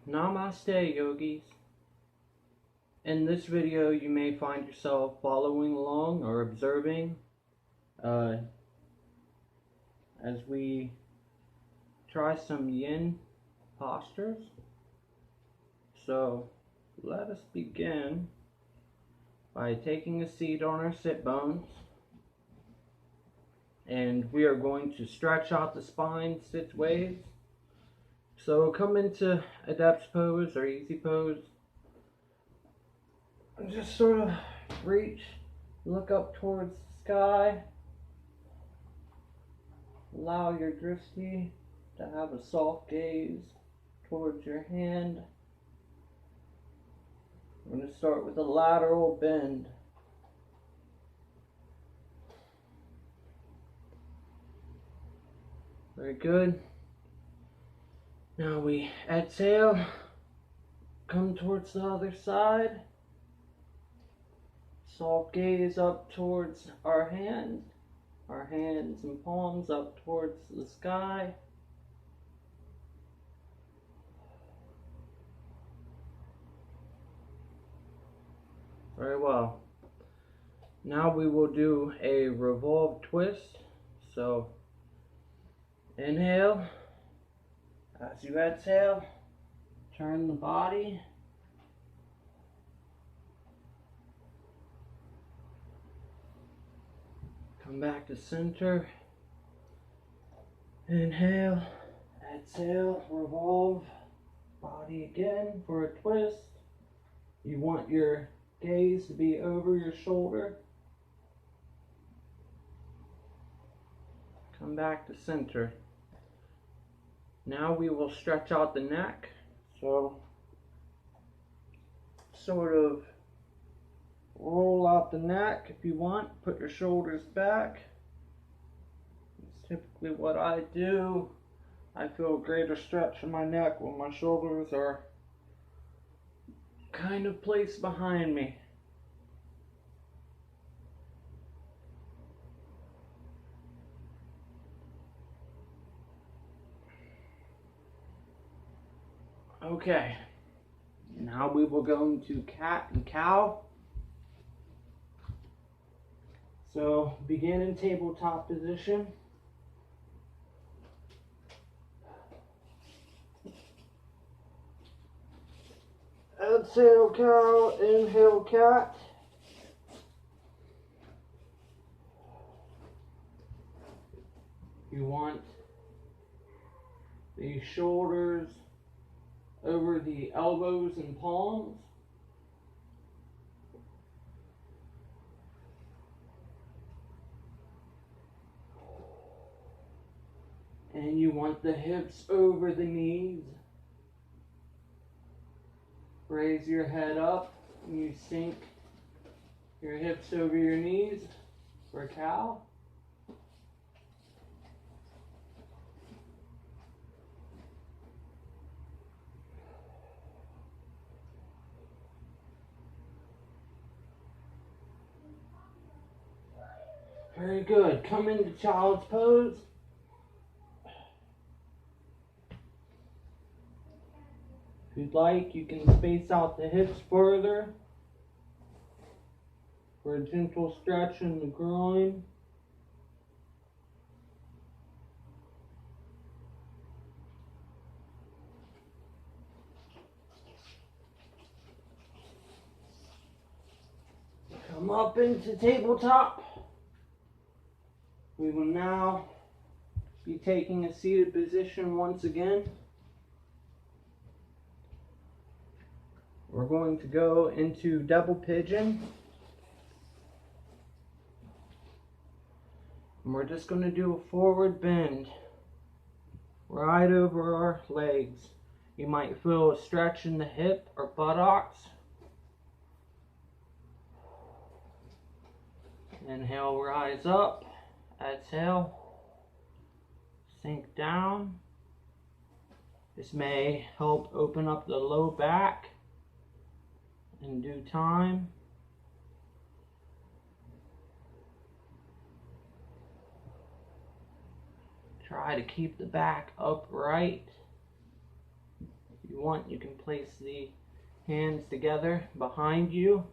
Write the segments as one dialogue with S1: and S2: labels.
S1: Namaste, yogis. In this video, you may find yourself following along or observing as we try some yin postures. So let us begin by taking a seat on our sit bones, and we are going to stretch out the spine 6 ways. So come into adept pose or easy pose and just sort of reach, look up towards the sky. Allow your drishti to have a soft gaze towards your hand. I'm going to start with a lateral bend. Very good. Now we exhale, come towards the other side. Soft gaze up towards our hands and palms up towards the sky. Very well. Now we will do a revolved twist. So inhale. As you exhale, turn the body. Come back to center. Inhale, exhale, revolve. Body again for a twist. You want your gaze to be over your shoulder. Come back to center. Now we will stretch out the neck. So sort of roll out the neck if you want. Put your shoulders back. It's typically what I do. I feel a greater stretch in my neck when my shoulders are kind of placed behind me. Okay, now we will go into cat and cow. So begin in tabletop position. Exhale cow, inhale cat. You want the shoulders over the elbows and palms. And you want the hips over the knees. Raise your head up and you sink your hips over your knees for cow. Very good. Come into child's pose. If you'd like, you can space out the hips further for a gentle stretch in the groin. Come up into tabletop. We will now be taking a seated position once again. We're going to go into double pigeon. And we're just going to do a forward bend right over our legs. You might feel a stretch in the hip or buttocks. Inhale, rise up. Exhale, sink down. This may help open up the low back in due time. Try to keep the back upright. If you you want, you can place the hands together behind you.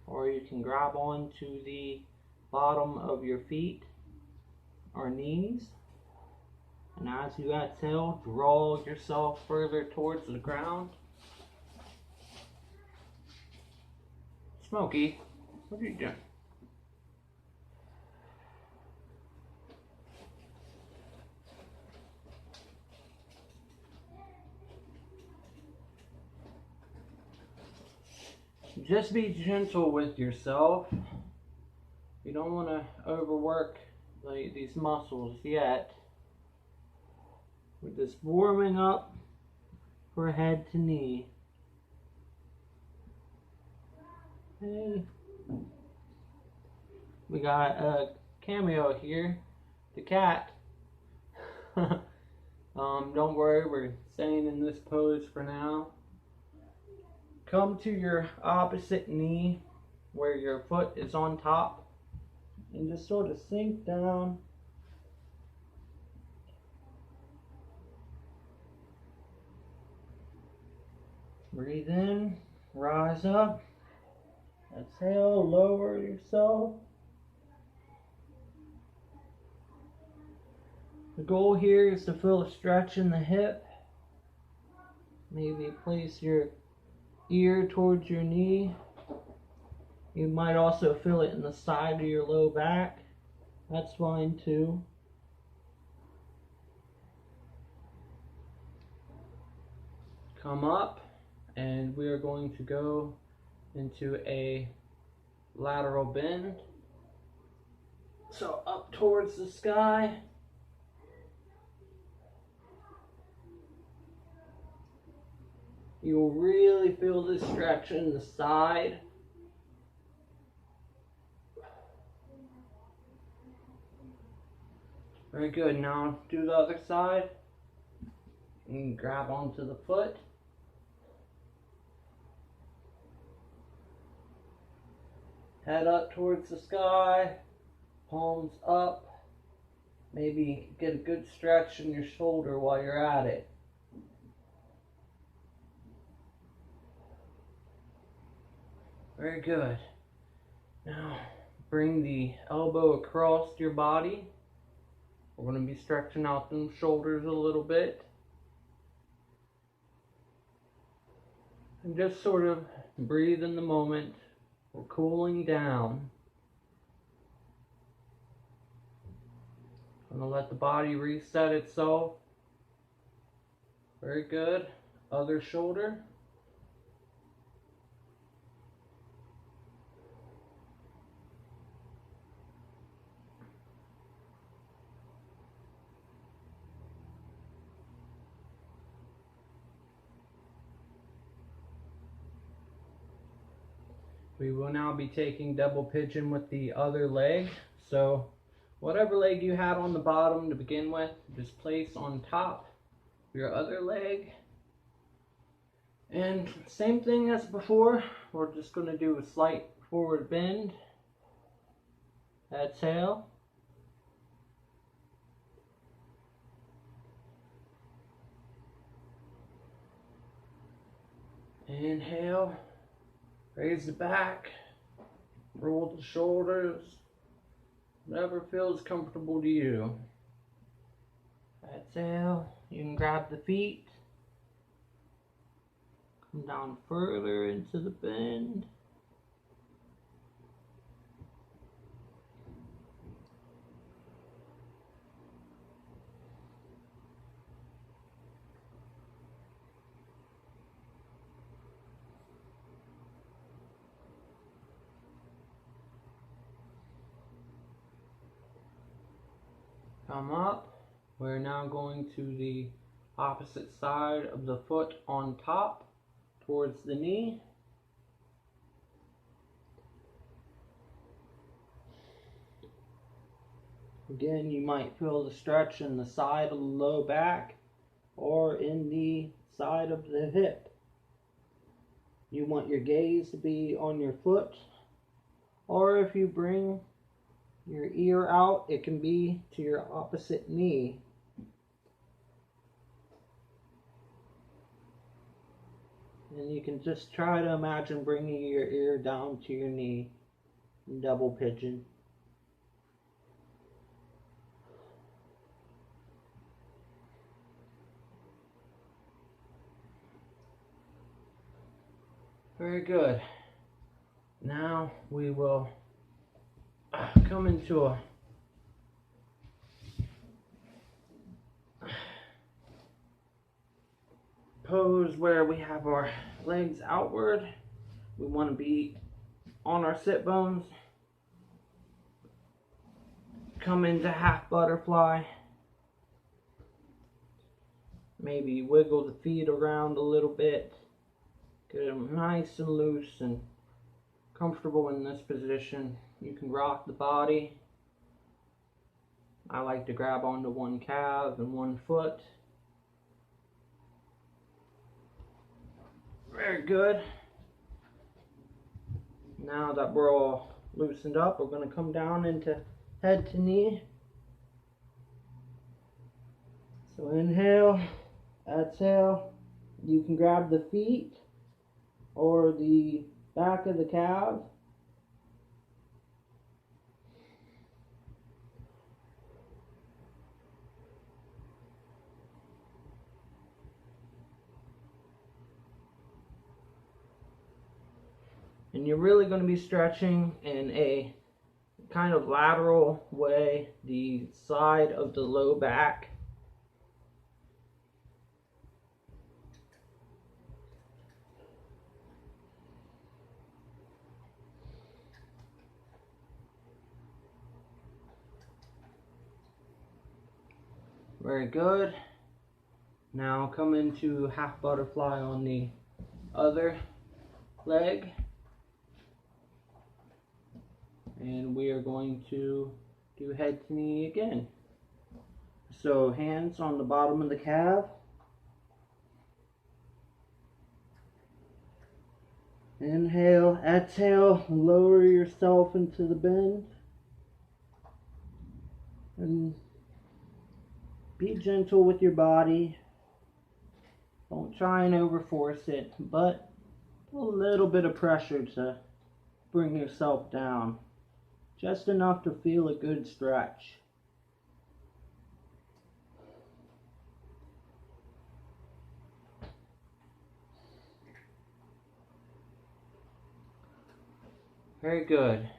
S1: Or you can grab onto the bottom of your feet or knees. And as you exhale, draw yourself further towards the ground. Smokey, what are you doing? Just be gentle with yourself. You don't want to overwork these muscles yet. We're just warming up for head to knee. Hey. We got a cameo here, the cat. Don't worry, we're staying in this pose for now. Come to your opposite knee where your foot is on top and just sort of sink down. Breathe in, rise up, exhale, lower yourself. The goal here is to feel a stretch in the hip. Maybe place your ear towards your knee. You might also feel it in the side of your low back. That's fine too. Come up, and we are going to go into a lateral bend. So up towards the sky. You'll really feel this stretch in the side. Very good. Now do the other side. And grab onto the foot. Head up towards the sky. Palms up. Maybe get a good stretch in your shoulder while you're at it. Very good. Now bring the elbow across your body. We're going to be stretching out them shoulders a little bit. And just sort of breathe in the moment. We're cooling down. I'm going to let the body reset itself. Very good. Other shoulder. We will now be taking double pigeon with the other leg. So whatever leg you had on the bottom to begin with, just place on top of your other leg. And same thing as before, we're just going to do a slight forward bend. Exhale. Inhale. Raise the back, roll the shoulders, whatever feels comfortable to you. Exhale, you can grab the feet, come down further into the bend. Come up. We're now going to the opposite side of the foot on top towards the knee. Again, you might feel the stretch in the side of the low back or in the side of the hip. You want your gaze to be on your foot Or if you bring your ear out, it can be to your opposite knee. And you can just try to imagine bringing your ear down to your knee in double pigeon. Very good. Now we will come into a pose where we have our legs outward. We want to be on our sit bones. Come into half butterfly. Maybe wiggle the feet around a little bit. Get them nice and loose and comfortable in this position. You can rock the body. I like to grab onto one calf and one foot. Very good. Now that we're all loosened up, we're going to come down into head to knee. So inhale, exhale. You can grab the feet or the back of the calf. And you're really going to be stretching in a kind of lateral way, the side of the low back. Very good. Now come into half butterfly on the other leg. And we are going to do head to knee again. So hands on the bottom of the calf. Inhale, exhale, lower yourself into the bend. And be gentle with your body. Don't try and overforce it, but a little bit of pressure to bring yourself down. Just enough to feel a good stretch. Very good.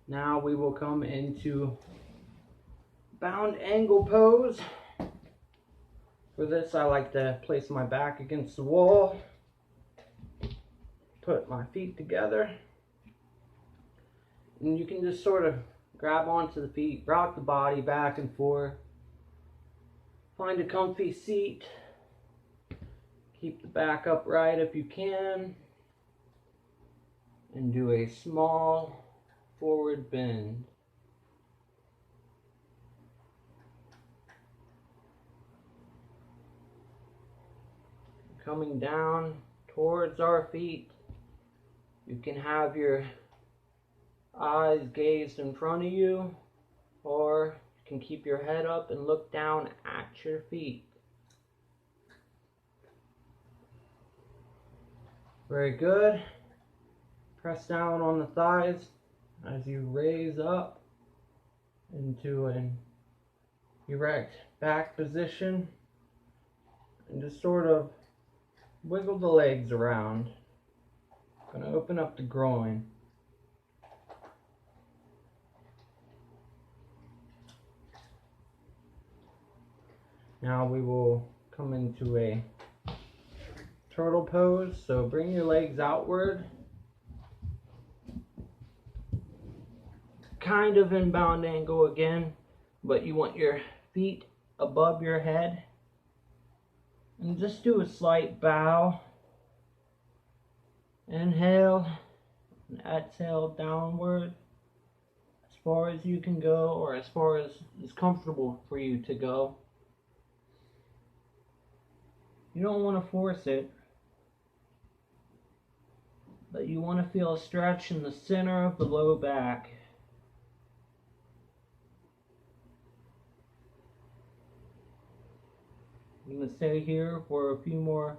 S1: Now we will come into bound angle pose. For this, I like to place my back against the wall, put my feet together, and you can just sort of grab onto the feet, rock the body back and forth, find a comfy seat, keep the back upright if you can, and do a small forward bend. Coming down towards our feet, you can have your eyes gazed in front of you, or you can keep your head up and look down at your feet. Very good. Press down on the thighs as you raise up into an erect back position, and just sort of wiggle the legs around. Going to open up the groin. Now we will come into a turtle pose. So bring your legs outward, kind of in bound angle again, but you want your feet above your head. And just do a slight bow. Inhale and exhale downward as far as you can go, or as far as is comfortable for you to go. You don't want to force it. But you want to feel a stretch in the center of the low back. I'm going to stay here for a few more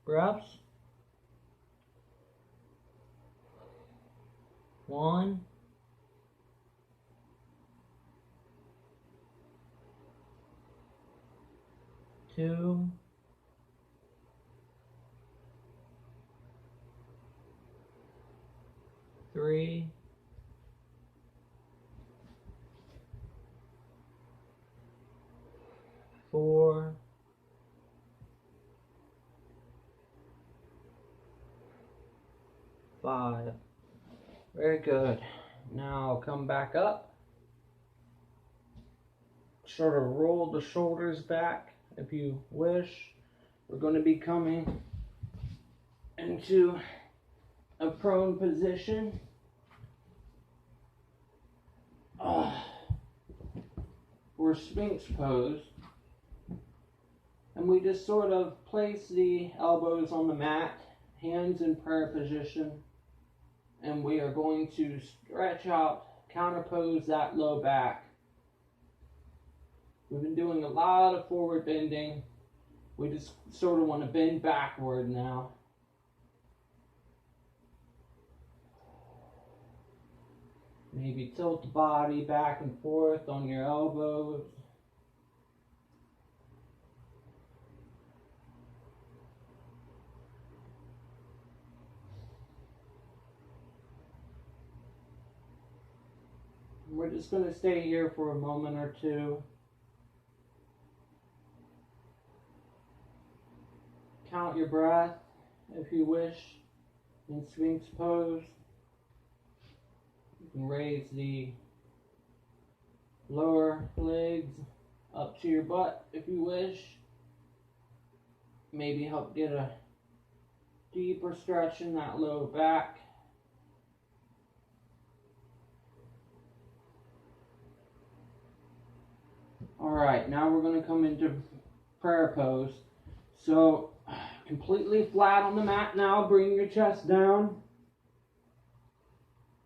S1: breaths. 1, 2, 3, 4, 5. Very good. Now come back up. Sort of roll the shoulders back if you wish. We're going to be coming into a prone position. We're Sphinx pose. And we just sort of place the elbows on the mat, hands in prayer position. And we are going to stretch out, counterpose that low back. We've been doing a lot of forward bending. We just sort of want to bend backward now. Maybe tilt the body back and forth on your elbows. We're just going to stay here for a moment or two. Count your breath if you wish in Sphinx pose. You can raise the lower legs up to your butt if you wish. Maybe help get a deeper stretch in that low back. Alright, now we're going to come into prayer pose. So, completely flat on the mat now. Bring your chest down.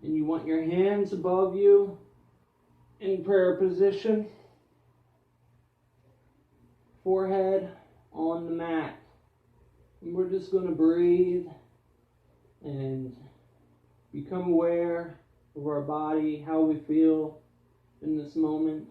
S1: And you want your hands above you in prayer position. Forehead on the mat. And we're just going to breathe and become aware of our body, how we feel in this moment.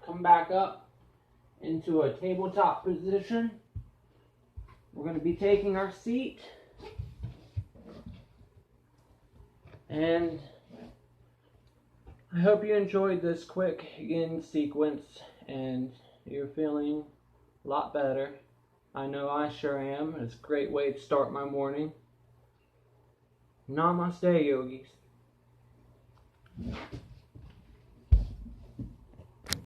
S1: Come back up into a tabletop position. We're going to be taking our seat. And I hope you enjoyed this quick yin sequence and you're feeling a lot better. I know I sure am. It's a great way to start my morning. Namaste, yogis.